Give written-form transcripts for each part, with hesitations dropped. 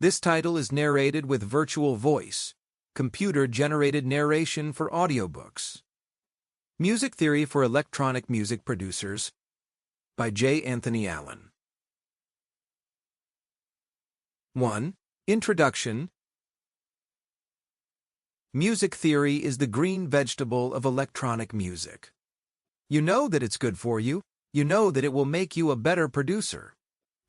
This title is narrated with virtual voice, computer-generated narration for audiobooks. Music Theory for Electronic Music Producers by J. Anthony Allen. 1. Introduction. Music theory is the green vegetable of electronic music. You know that it's good for you. You know that it will make you a better producer.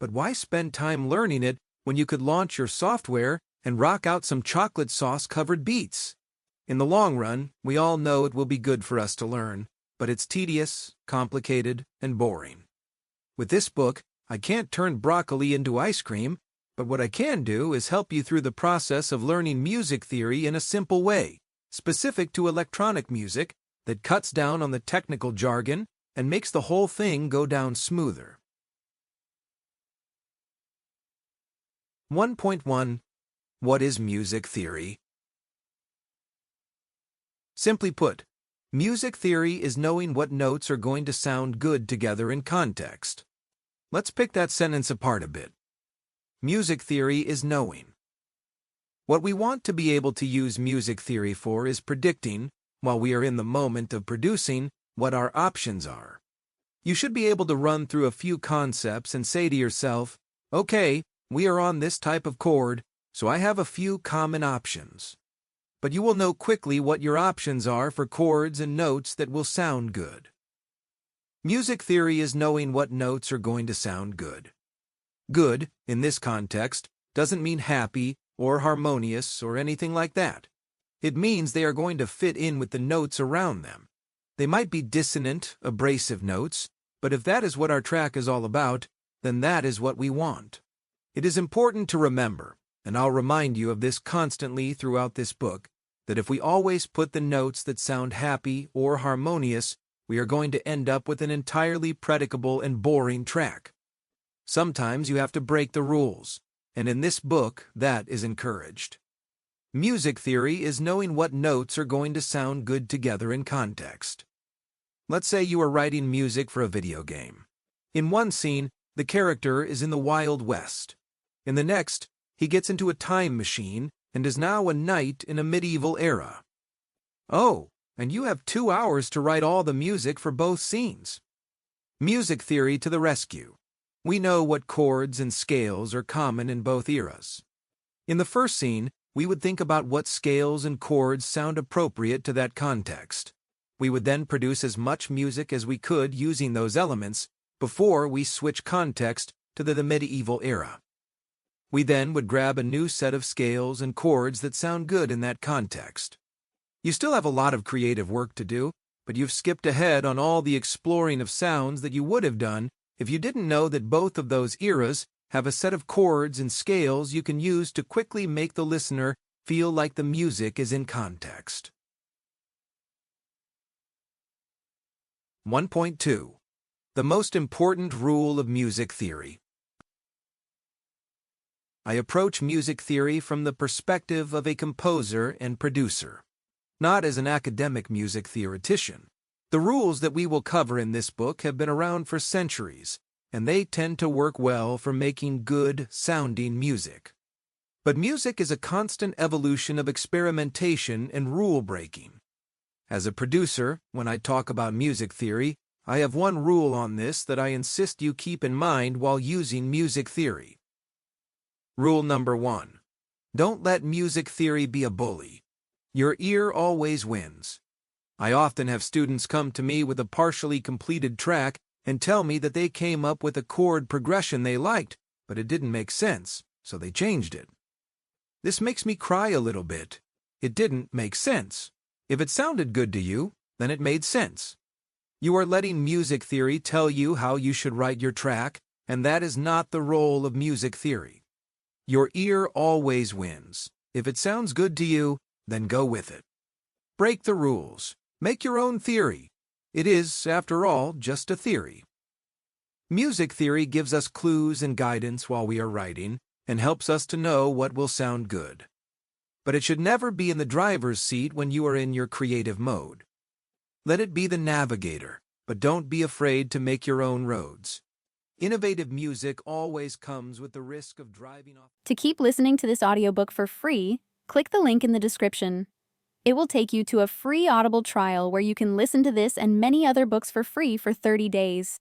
But why spend time learning it when you could launch your software and rock out some chocolate sauce-covered beats? In the long run, we all know it will be good for us to learn, but it's tedious, complicated, and boring. With this book, I can't turn broccoli into ice cream, but what I can do is help you through the process of learning music theory in a simple way, specific to electronic music, that cuts down on the technical jargon and makes the whole thing go down smoother. 1.1. What is music theory? Simply put, music theory is knowing what notes are going to sound good together in context. Let's pick that sentence apart a bit. Music theory is knowing. What we want to be able to use music theory for is predicting, while we are in the moment of producing, what our options are. You should be able to run through a few concepts and say to yourself, okay, we are on this type of chord, so I have a few common options. But you will know quickly what your options are for chords and notes that will sound good. Music theory is knowing what notes are going to sound good. Good, in this context, doesn't mean happy or harmonious or anything like that. It means they are going to fit in with the notes around them. They might be dissonant, abrasive notes, but if that is what our track is all about, then that is what we want. It is important to remember, and I'll remind you of this constantly throughout this book, that if we always put the notes that sound happy or harmonious, we are going to end up with an entirely predicable and boring track. Sometimes you have to break the rules, and in this book, that is encouraged. Music theory is knowing what notes are going to sound good together in context. Let's say you are writing music for a video game. In one scene, the character is in the Wild West. In the next, he gets into a time machine and is now a knight in a medieval era. Oh, and you have 2 hours to write all the music for both scenes. Music theory to the rescue. We know what chords and scales are common in both eras. In the first scene, we would think about what scales and chords sound appropriate to that context. We would then produce as much music as we could using those elements before we switch context to the medieval era. We then would grab a new set of scales and chords that sound good in that context. You still have a lot of creative work to do, but you've skipped ahead on all the exploring of sounds that you would have done if you didn't know that both of those eras have a set of chords and scales you can use to quickly make the listener feel like the music is in context. 1.2. The most important rule of music theory. I approach music theory from the perspective of a composer and producer, not as an academic music theoretician. The rules that we will cover in this book have been around for centuries, and they tend to work well for making good, sounding music. But music is a constant evolution of experimentation and rule-breaking. As a producer, when I talk about music theory, I have one rule on this that I insist you keep in mind while using music theory. Rule number 1. Don't let music theory be a bully. Your ear always wins. I often have students come to me with a partially completed track and tell me that they came up with a chord progression they liked, but it didn't make sense, so they changed it. This makes me cry a little bit. It didn't make sense. If it sounded good to you, then it made sense. You are letting music theory tell you how you should write your track, and that is not the role of music theory. Your ear always wins. If it sounds good to you, then go with it. Break the rules. Make your own theory. It is, after all, just a theory. Music theory gives us clues and guidance while we are writing and helps us to know what will sound good. But it should never be in the driver's seat when you are in your creative mode. Let it be the navigator, but don't be afraid to make your own roads. Innovative music always comes with the risk of driving off. To keep listening to this audiobook for free, click the link in the description. It will take you to a free Audible trial where you can listen to this and many other books for free for 30 days.